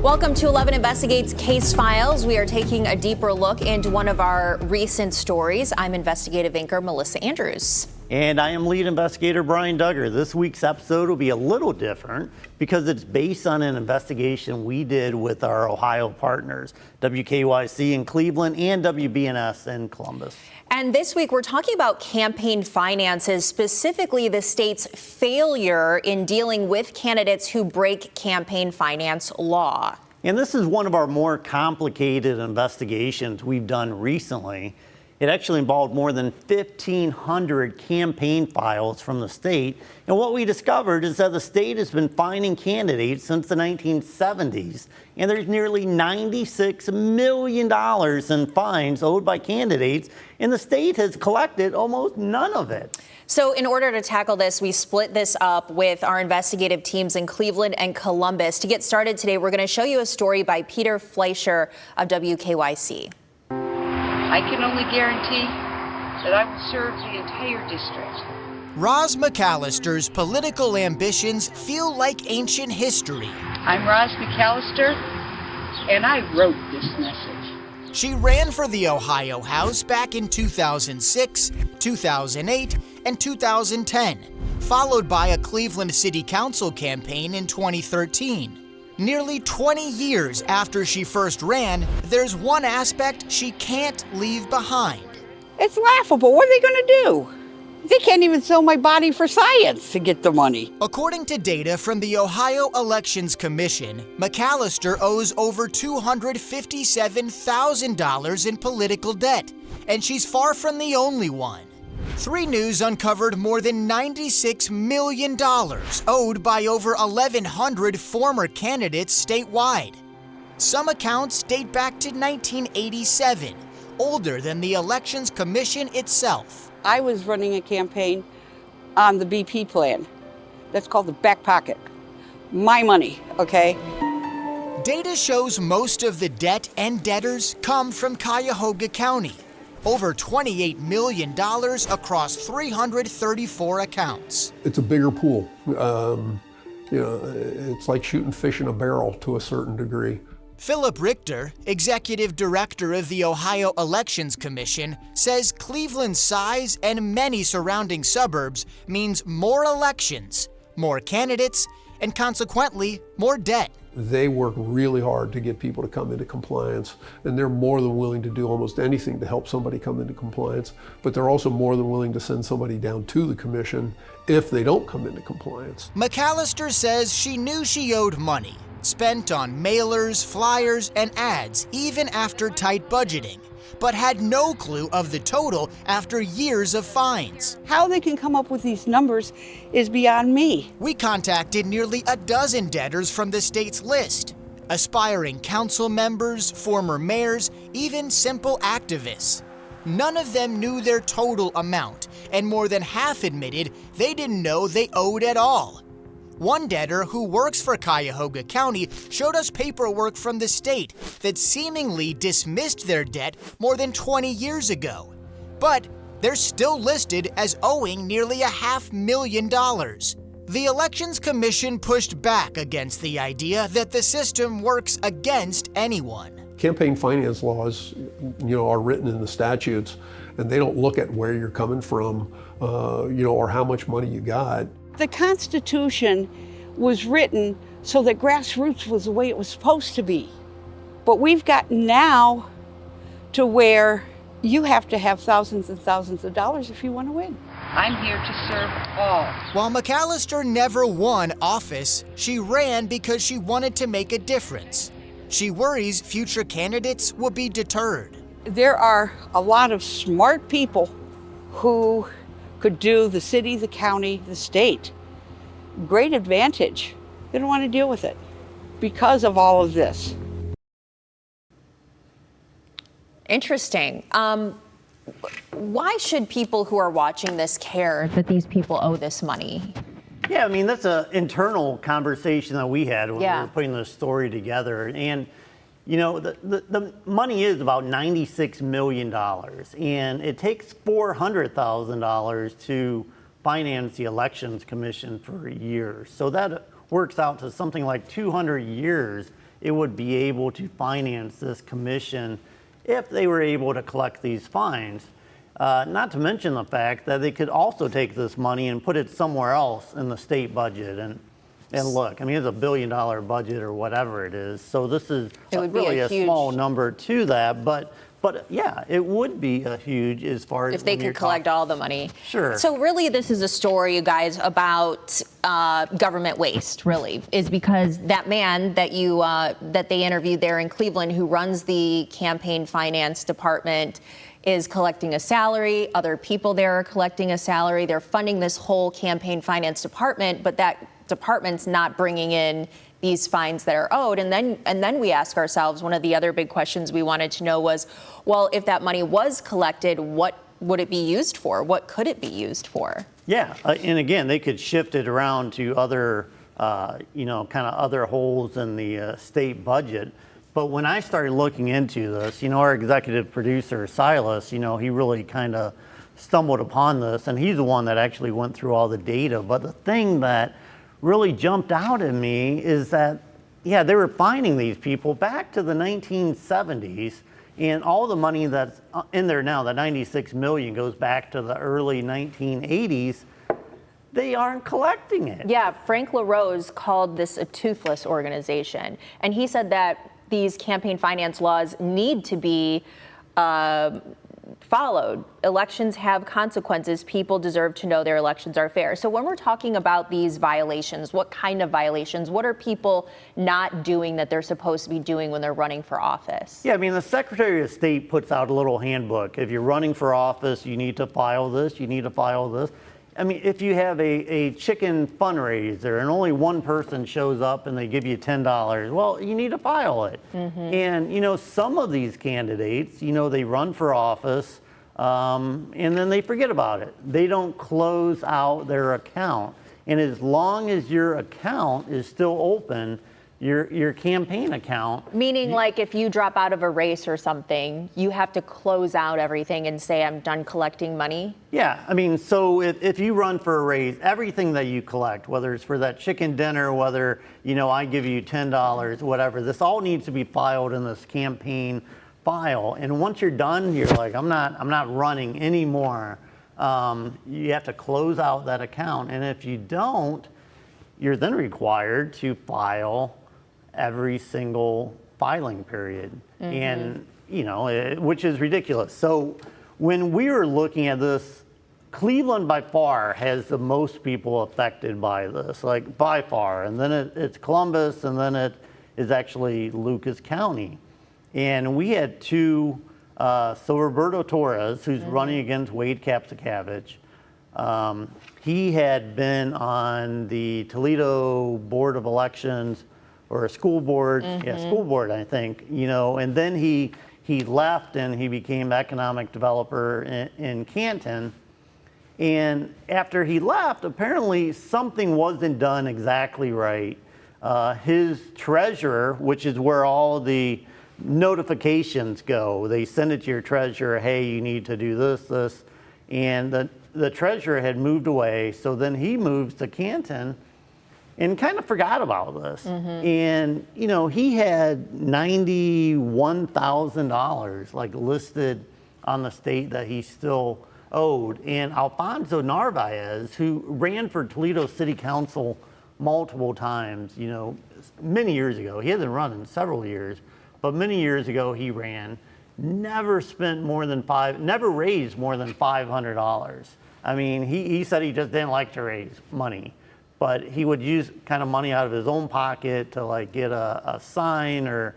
Welcome to 11 Investigates Case Files. We are taking a deeper look into one of our recent stories. I'm investigative anchor Melissa Andrews. And I am lead investigator Brian Duggar. This week's episode will be a little different because it's based on an investigation we did with our Ohio partners, WKYC in Cleveland and WBNS in Columbus. And this week we're talking about campaign finances, specifically the state's failure in dealing with candidates who break campaign finance law. And this is one of our more complicated investigations we've done recently. It actually involved more than 1,500 campaign files from the state. And what we discovered is that the state has been fining candidates since the 1970s. And there's nearly $96 million in fines owed by candidates. And the state has collected almost none of it. So in order to tackle this, we split this up with our investigative teams in Cleveland and Columbus. To get started today, we're going to show you a story by Peter Fleischer of WKYC. I can only guarantee that I will serve the entire district. Roz McAllister's political ambitions feel like ancient history. I'm Roz McAllister, and I wrote this message. She ran for the Ohio House back in 2006, 2008, and 2010, followed by a Cleveland City Council campaign in 2013. Nearly 20 years after she first ran, there's one aspect she can't leave behind. It's laughable. What are they going to do? They can't even sell my body for science to get the money. According to data from the Ohio Elections Commission, McAllister owes over $257,000 in political debt, and she's far from the only one. 3 News uncovered more than $96 million owed by over 1,100 former candidates statewide. Some accounts date back to 1987, older than the Elections Commission itself. I was running a campaign on the BP plan. That's called the back pocket. My money, okay? Data shows most of the debt and debtors come from Cuyahoga County. Over $28 million across 334 accounts. It's a bigger pool. It's like shooting fish in a barrel to a certain degree. Philip Richter, executive director of the Ohio Elections Commission, says Cleveland's size and many surrounding suburbs means more elections, more candidates, and consequently, more debt. They work really hard to get people to come into compliance, and they're more than willing to do almost anything to help somebody come into compliance, but they're also more than willing to send somebody down to the commission if they don't come into compliance. McAllister says she knew she owed money, spent on mailers, flyers, and ads even after tight budgeting, but had no clue of the total after years of fines. How they can come up with these numbers is beyond me. We contacted nearly a dozen debtors from the state's list, aspiring council members, former mayors, even simple activists. None of them knew their total amount, and more than half admitted they didn't know they owed at all. One debtor who works for Cuyahoga County showed us paperwork from the state that seemingly dismissed their debt more than 20 years ago. But they're still listed as owing nearly $500,000. The Elections Commission pushed back against the idea that the system works against anyone. Campaign finance laws, are written in the statutes, and they don't look at where you're coming from, or how much money you got. The Constitution was written so that grassroots was the way it was supposed to be. But we've gotten now to where you have to have thousands and thousands of dollars if you want to win. I'm here to serve all. While McAllister never won office, she ran because she wanted to make a difference. She worries future candidates will be deterred. There are a lot of smart people who could do the city, the county, the state great advantage. They don't want to deal with it because of all of this. Interesting. Why should people who are watching this care that these people owe this money? Yeah, I mean, that's an internal conversation that we had when we Yeah. were putting the story together. And, the money is about $96 million, and it takes $400,000 to finance the Elections Commission for a year. So that works out to something like 200 years it would be able to finance this commission if they were able to collect these fines. Not to mention the fact that they could also take this money and put it somewhere else in the state budget. And look, I mean, it's $1 billion budget or whatever it is. So this is really a small number to that. But yeah, it would be a huge as far as if they could collect all the money. Sure. So really, this is a story, you guys, about government waste. Really, is because that man that that they interviewed there in Cleveland, who runs the campaign finance department, is collecting a salary. Other people there are collecting a salary. They're funding this whole campaign finance department, but that department's not bringing in these fines that are owed. And then we ask ourselves, one of the other big questions we wanted to know was, well, if that money was collected, what would it be used for? What could it be used for? Yeah, and again, they could shift it around to other, kind of other holes in the state budget. But when I started looking into this, our executive producer, Silas, he really kind of stumbled upon this, and he's the one that actually went through all the data. But the thing that really jumped out at me is that, yeah, they were fining these people back to the 1970s, and all the money that's in there now, the $96 million, goes back to the early 1980s. They aren't collecting it. Yeah, Frank LaRose called this a toothless organization, and he said that these campaign finance laws need to be followed. Elections have consequences. People deserve to know their elections are fair. So when we're talking about these violations, what kind of violations? What are people not doing that they're supposed to be doing when they're running for office? Yeah, I mean, the Secretary of State puts out a little handbook. If you're running for office, you need to file this, you need to file this. I mean, if you have a chicken fundraiser and only one person shows up and they give you $10, well, you need to file it. Mm-hmm. And, some of these candidates, they run for office and then they forget about it. They don't close out their account. And as long as your account is still open, your campaign account. Meaning, like, if you drop out of a race or something, you have to close out everything and say, I'm done collecting money? Yeah, I mean, so if you run for a race, everything that you collect, whether it's for that chicken dinner, whether, I give you $10, whatever, this all needs to be filed in this campaign file. And once you're done, you're like, I'm not running anymore. You have to close out that account. And if you don't, you're then required to file every single filing period. Mm-hmm. And, which is ridiculous. So when we were looking at this, Cleveland by far has the most people affected by this, like by far. And then it's Columbus, and then it is actually Lucas County. And we had two, so Roberto Torres, who's running against Wade Kapsakavich, he had been on the Toledo Board of Elections, or a school board, school board, I think, and then he left and he became economic developer in Canton. And after he left, apparently something wasn't done exactly right. His treasurer, which is where all the notifications go, they send it to your treasurer, hey, you need to do this, and the treasurer had moved away, so then he moves to Canton and kind of forgot about this. Mm-hmm. And, he had $91,000 like listed on the state that he still owed. And Alfonso Narvaez, who ran for Toledo City Council multiple times, many years ago, he hasn't run in several years, but many years ago he ran, never raised more than $500. I mean, he said he just didn't like to raise money, but he would use kind of money out of his own pocket to like get a sign or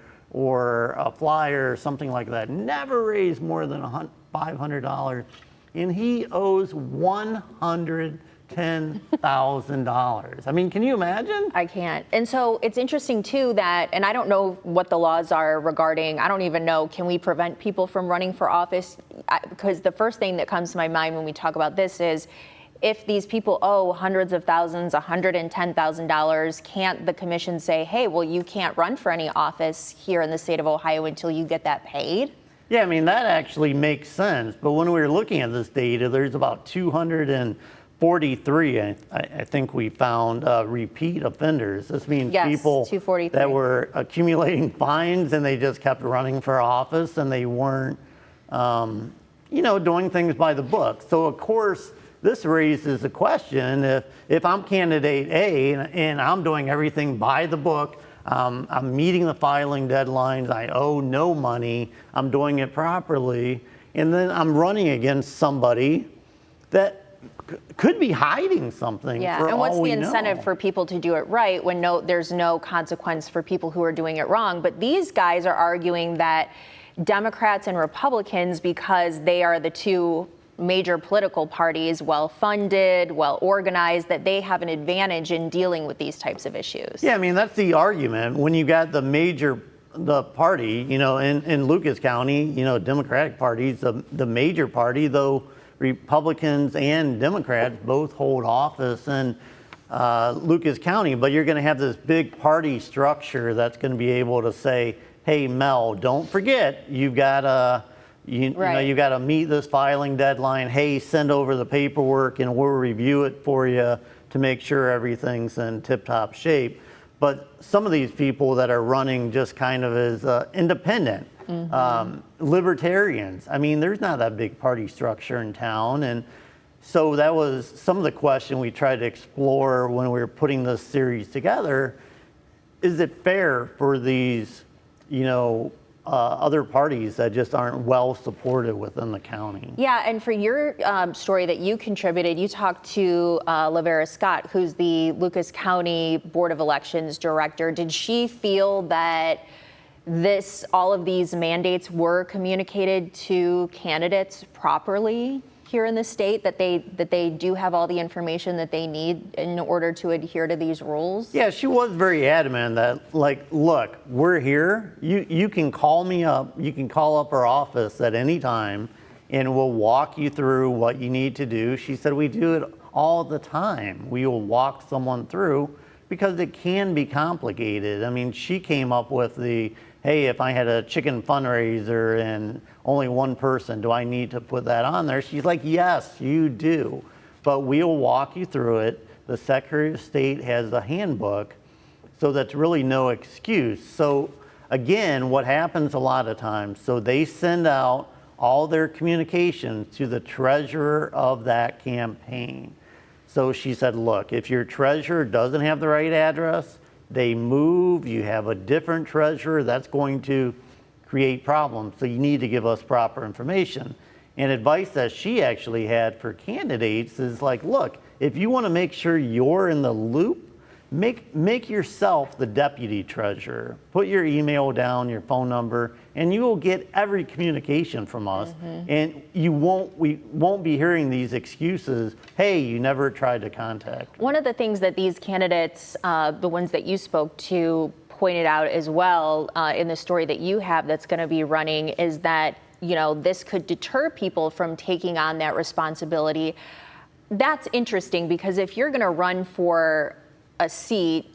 a flyer or something like that. Never raised more than $500, and he owes $110,000. I mean, can you imagine? I can't. And so it's interesting too that, and I don't know what the laws are regarding, I don't even know, can we prevent people from running for office? Because the first thing that comes to my mind when we talk about this is, if these people owe hundreds of thousands, $110,000, can't the commission say, hey, well, you can't run for any office here in the state of Ohio until you get that paid? Yeah, I mean, that actually makes sense. But when we were looking at this data, there's about 43, I think we found repeat offenders. This means Yes, people 243. that were accumulating fines and they just kept running for office and they weren't, doing things by the book. So of course, this raises the question, if I'm candidate A and I'm doing everything by the book, I'm meeting the filing deadlines, I owe no money, I'm doing it properly, and then I'm running against somebody that could be hiding something. Yeah, for and what's all the we incentive know. for people to do it right when there's no consequence for people who are doing it wrong? But these guys are arguing that Democrats and Republicans, because they are the two major political parties, well-funded, well-organized, that they have an advantage in dealing with these types of issues. Yeah, I mean, that's the argument. When you got the party, in Lucas County, Democratic Party's the major party, though Republicans and Democrats both hold office in Lucas County, but you're going to have this big party structure that's going to be able to say, hey, Mel, don't forget, you've got to you got to meet this filing deadline. Hey, send over the paperwork and we'll review it for you to make sure everything's in tip-top shape. But some of these people that are running just kind of as independent, libertarians, I mean, there's not that big party structure in town. And so that was some of the question we tried to explore when we were putting this series together. Is it fair for these, other parties that just aren't well supported within the county? Yeah, and for your story that you contributed, you talked to Lavera Scott, who's the Lucas County Board of Elections director. Did she feel that all of these mandates were communicated to candidates properly here in the state, that they do have all the information that they need in order to adhere to these rules? Yeah, she was very adamant that, look, we're here. You can call me up. You can call up our office at any time, and we'll walk you through what you need to do. She said we do it all the time. We will walk someone through because it can be complicated. I mean, she came up with hey, if I had a chicken fundraiser and only one person, do I need to put that on there? She's like, yes, you do, but we'll walk you through it. The Secretary of State has a handbook, so that's really no excuse. So again, what happens a lot of times, so they send out all their communications to the treasurer of that campaign. So she said, look, if your treasurer doesn't have the right address, they move, you have a different treasurer, that's going to create problems. So you need to give us proper information. And advice that she actually had for candidates is look, if you want to make sure you're in the loop, make yourself the deputy treasurer. Put your email down, your phone number, and you will get every communication from us. And we won't be hearing these excuses, hey, you never tried to contact. One of the things that these candidates, the ones that you spoke to, pointed out as well in the story that you have that's going to be running is that, this could deter people from taking on that responsibility. That's interesting because if you're going to run for a seat,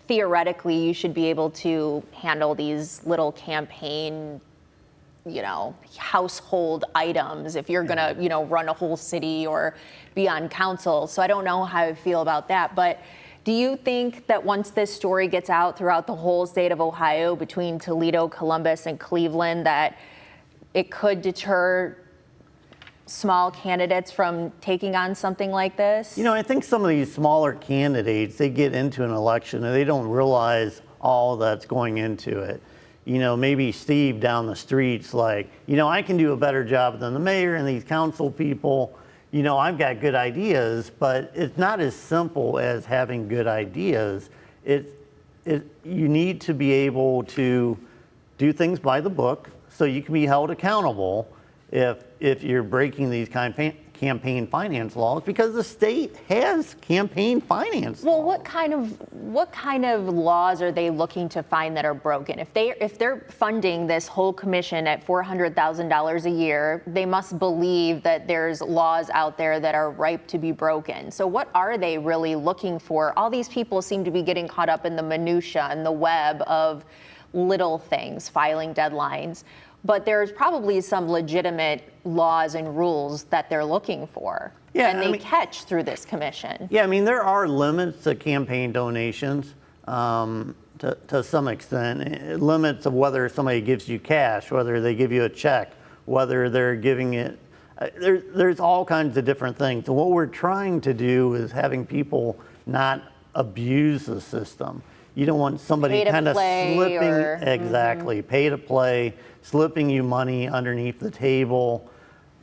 theoretically you should be able to handle these little campaign, household items if you're going to, run a whole city or be on council. So I don't know how I feel about that. But do you think that once this story gets out throughout the whole state of Ohio between Toledo, Columbus, and Cleveland, that it could deter small candidates from taking on something like this? I think some of these smaller candidates, they get into an election and they don't realize all that's going into it. Maybe Steve down the street's like, I can do a better job than the mayor and these council people. I've got good ideas, but it's not as simple as having good ideas. You need to be able to do things by the book so you can be held accountable if you're breaking these campaign finance laws, because the state has campaign finance laws. What kind of laws are they looking to find that are broken? If they're funding this whole commission at $400,000 a year, they must believe that there's laws out there that are ripe to be broken. So what are they really looking for? All these people seem to be getting caught up in the minutia and the web of little things, filing deadlines. but there's probably some legitimate laws and rules that they're looking for. Yeah, and they catch through this commission. Yeah, I mean, there are limits to campaign donations to some extent. Limits of whether somebody gives you cash, whether they give you a check, whether they're giving it. There's all kinds of different things. And what we're trying to do is having people not abuse the system. You don't want somebody kind of slipping, exactly, pay to play, slipping you money underneath the table.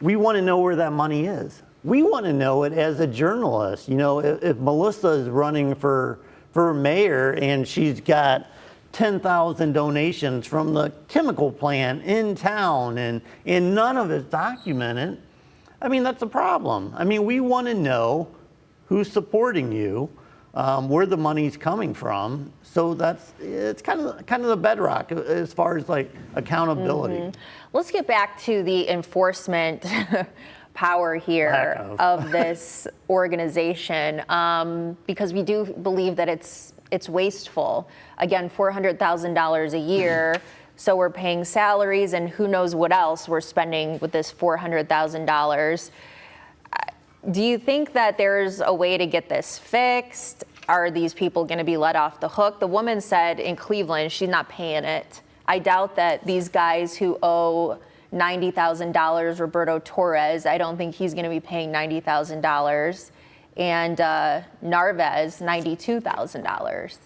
We want to know where that money is. We want to know it as a journalist. You know, if Melissa is running for mayor and she's got 10,000 donations from the chemical plant in town and none of it's documented, I mean, that's a problem. I mean, we want to know who's supporting you, where the money's coming from. So it's kind of the bedrock as far as like accountability. Let's get back to the enforcement power here of this organization, because we do believe that it's wasteful. Again, $400,000 a year, so we're paying salaries and who knows what else we're spending with this $400,000. Do you think that there's a way to get this fixed? Are these people going to be let off the hook? The woman said in Cleveland she's not paying it. I doubt that these guys who owe $90,000, Roberto Torres, I don't think he's going to be paying $90,000, and Narvez $92,000.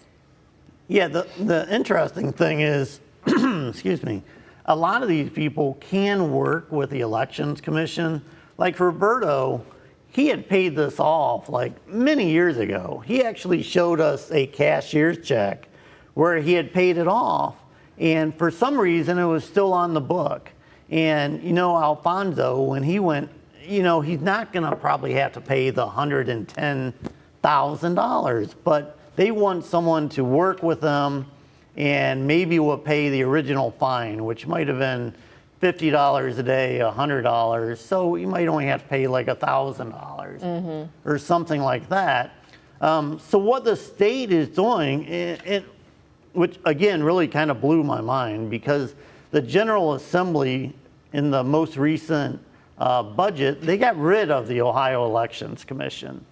Yeah, the interesting thing is, excuse me, a lot of these people can work with the Elections Commission. Like Roberto, he had paid this off like many years ago. He actually showed us a cashier's check where he had paid it off, and for some reason it was still on the book. And, you know, Alfonso, when he went, you know, he's not going to probably have to pay the $110,000, but they want someone to work with them and maybe will pay the original fine, which might have been $50 a day, $100. So you might only have to pay like $1,000 or something like that. So what the state is doing, which again really kind of blew my mind, because the General Assembly in the most recent budget, they got rid of the Ohio Elections Commission.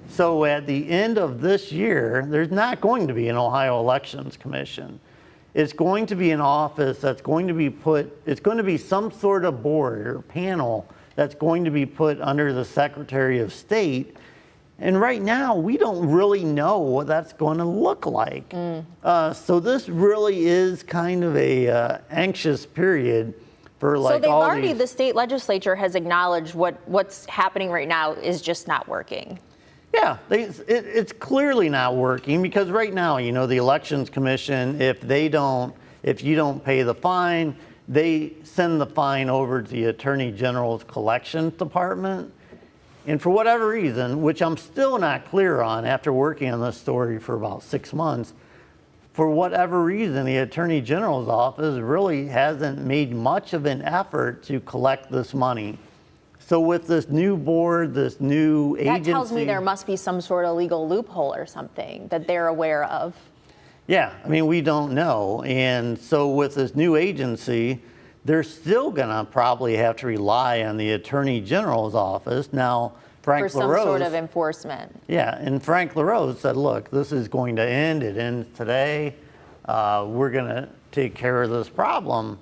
So at the end of this year, there's not going to be an Ohio Elections Commission. It's going to be an office that's going to be it's going to be some sort of board or panel that's going to be put under the Secretary of State. And right now, we don't really know what that's going to look like. So this really is kind of a anxious period for like all these. The state legislature has acknowledged what's happening right now is just not working. Yeah, it's clearly not working, because right now, you know, the Elections Commission, if you don't pay the fine, they send the fine over to the Attorney General's Collections Department. And for whatever reason, which I'm still not clear on after working on this story for about 6 months, for whatever reason, the Attorney General's office really hasn't made much of an effort to collect this money. So with this new board, this new agency... That tells me there must be some sort of legal loophole or something that they're aware of. Yeah, I mean, we don't know. And so with this new agency, they're still going to probably have to rely on the Attorney General's office. Now, Frank LaRose... For some sort of enforcement. Yeah, and Frank LaRose said, look, this is going to end. It ends today. We're going to take care of this problem.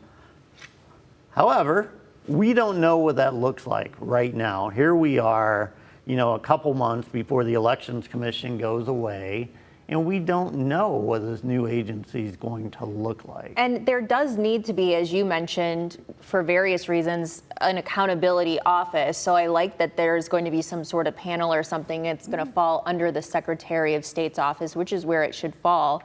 However, we don't know what that looks like right now. Here we are, you know, a couple months before the Elections Commission goes away, and we don't know what this new agency is going to look like. And there does need to be, as you mentioned, for various reasons, an accountability office. So I like that there's going to be some sort of panel or something that's going to fall under the Secretary of State's office, which is where it should fall.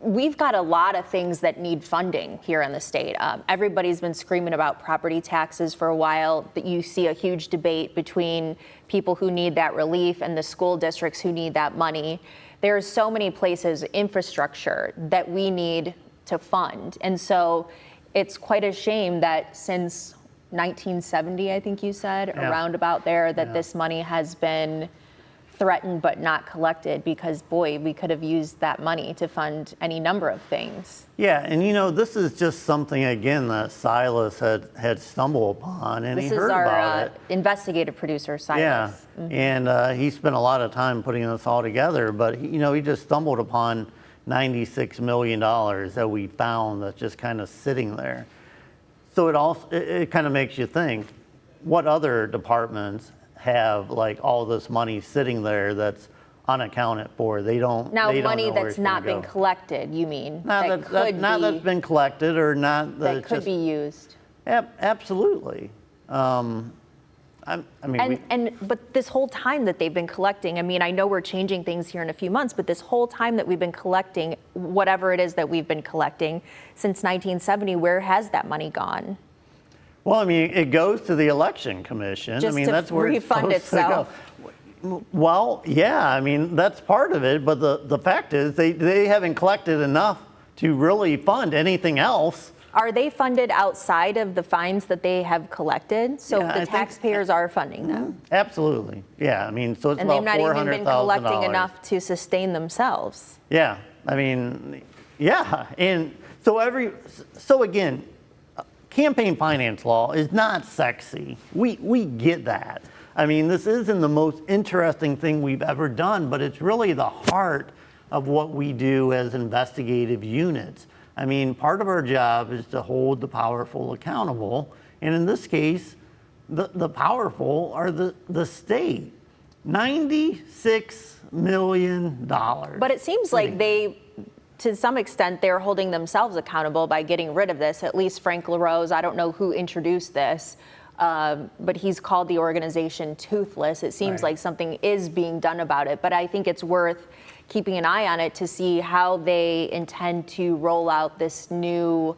We've got a lot of things that need funding here in the state. Everybody's been screaming about property taxes for a while. That you see a huge debate between people who need that relief and the school districts who need that money. There's so many places, infrastructure, that we need to fund. And so it's quite a shame that since 1970, I think you said, around about there, that this money has been threatened but not collected, because boy, we could have used that money to fund any number of things. Yeah, and this is just something, again, that Silas had stumbled upon, and This he is heard our about it. investigative producer, Silas. Yeah, and he spent a lot of time putting this all together, but he just stumbled upon $96 million that we found that's just kind of sitting there. So it kind of makes you think, what other departments have like all this money sitting there that's unaccounted for? They don't. Now, they don't money know where that's it's gonna not been go. collected, you mean? Not that's been collected, or not that could be used. Absolutely. But this whole time that they've been collecting, I mean, I know we're changing things here in a few months, but this whole time that we've been collecting, whatever it is that we've been collecting since 1970, where has that money gone? Well, I mean, it goes to the Election Commission. Just I mean, to that's where refund it's supposed itself. to go. Well, yeah, I mean, that's part of it, but the fact is they haven't collected enough to really fund anything else. Are they funded outside of the fines that they have collected? So Yeah, I the think- taxpayers are funding them. Absolutely. Yeah, I mean, so it's And about they've not even been collecting $400,000. enough to sustain themselves. Yeah, I mean, yeah, and so again, campaign finance law is not sexy. We get that. I mean, this isn't the most interesting thing we've ever done, but it's really the heart of what we do as investigative units. I mean, part of our job is to hold the powerful accountable, and in this case, the powerful are the state. $96 million. But it seems like to some extent, they're holding themselves accountable by getting rid of this. At least Frank LaRose, I don't know who introduced this, but he's called the organization toothless. It seems like something is being done about it, but I think it's worth keeping an eye on it to see how they intend to roll out this new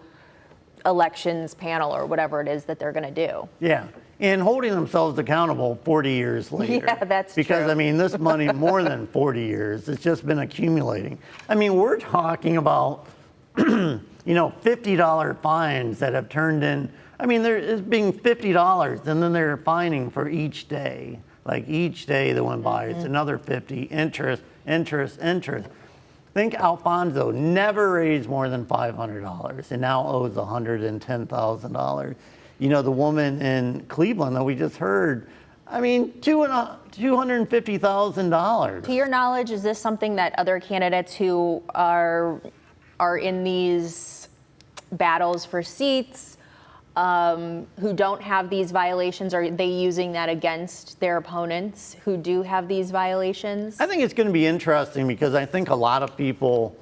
elections panel or whatever it is that they're going to do. Yeah, and holding themselves accountable 40 years later. Yeah, that's because, true. I mean, this money, more than 40 years, it's just been accumulating. I mean, we're talking about, $50 fines that have turned in. I mean, there is being $50, and then they're fining for each day. Like each day that went by, it's another 50, interest. Think Alfonso never raised more than $500 and now owes $110,000. The woman in Cleveland that we just heard, I mean, $250,000. To your knowledge, is this something that other candidates who are in these battles for seats, who don't have these violations, are they using that against their opponents who do have these violations? I think it's going to be interesting because I think a lot of people,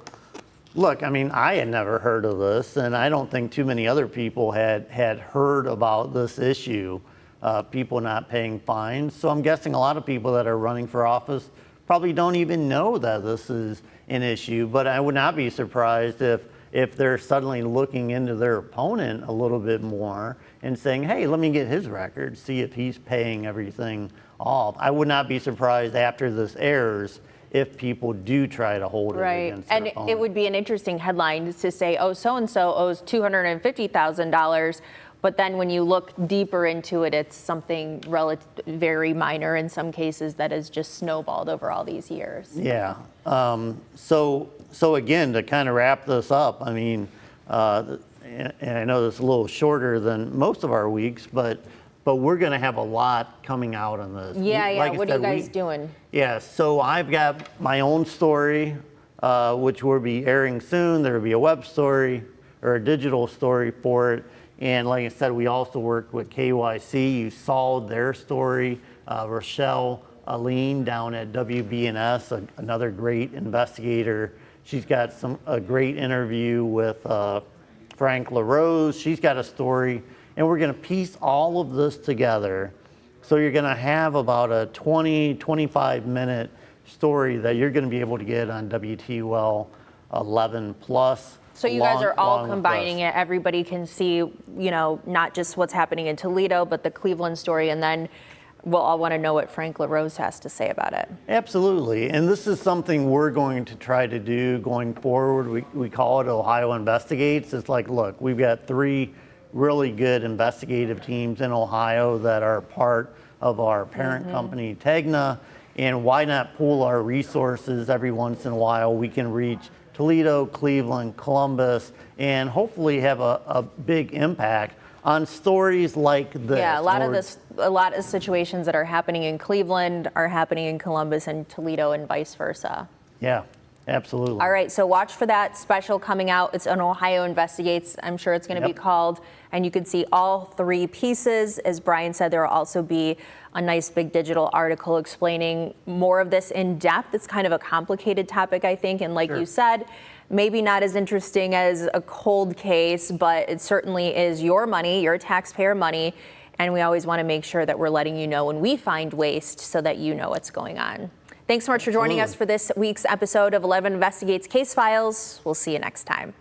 look, I mean, I had never heard of this, and I don't think too many other people had heard about this issue, people not paying fines. So I'm guessing a lot of people that are running for office probably don't even know that this is an issue, but I would not be surprised if they're suddenly looking into their opponent a little bit more and saying, hey, let me get his record, see if he's paying everything off. I would not be surprised after this airs if people do try to hold it against their opponent. And it would be an interesting headline to say, oh, so-and-so owes $250,000, but then when you look deeper into it, it's something very minor in some cases that has just snowballed over all these years. Yeah. So again, to kind of wrap this up, I mean, and I know this is a little shorter than most of our weeks, but we're going to have a lot coming out on this. Yeah. Like what are you guys doing? Yeah. So I've got my own story, which will be airing soon. There will be a web story or a digital story for it. And like I said, we also worked with KYC. You saw their story. Rochelle Aline down at WBNS, another great investigator. She's got a great interview with Frank LaRose. She's got a story, and we're going to piece all of this together. So you're going to have about a 25-minute story that you're going to be able to get on WTUL 11 plus. So you guys are all combining it. Everybody can see, not just what's happening in Toledo, but the Cleveland story, and then we'll all want to know what Frank LaRose has to say about it. Absolutely, and this is something we're going to try to do going forward. We call it Ohio Investigates. It's like, look, we've got 3 really good investigative teams in Ohio that are part of our parent company, Tegna, And why not pool our resources every once in a while? We can reach Toledo, Cleveland, Columbus, and hopefully have a big impact on stories like this. Yeah, a lot of situations that are happening in Cleveland are happening in Columbus and Toledo and vice versa. Yeah, absolutely. All right, so watch for that special coming out. It's an Ohio Investigates. I'm sure it's going to be called, and you can see all 3 pieces. As Brian said, there will also be a nice big digital article explaining more of this in depth. It's kind of a complicated topic, I think, and like you said, maybe not as interesting as a cold case, but it certainly is your money, your taxpayer money, and we always want to make sure that we're letting you know when we find waste so that you know what's going on. Thanks so much for joining us for this week's episode of 11 Investigates Case Files. We'll see you next time.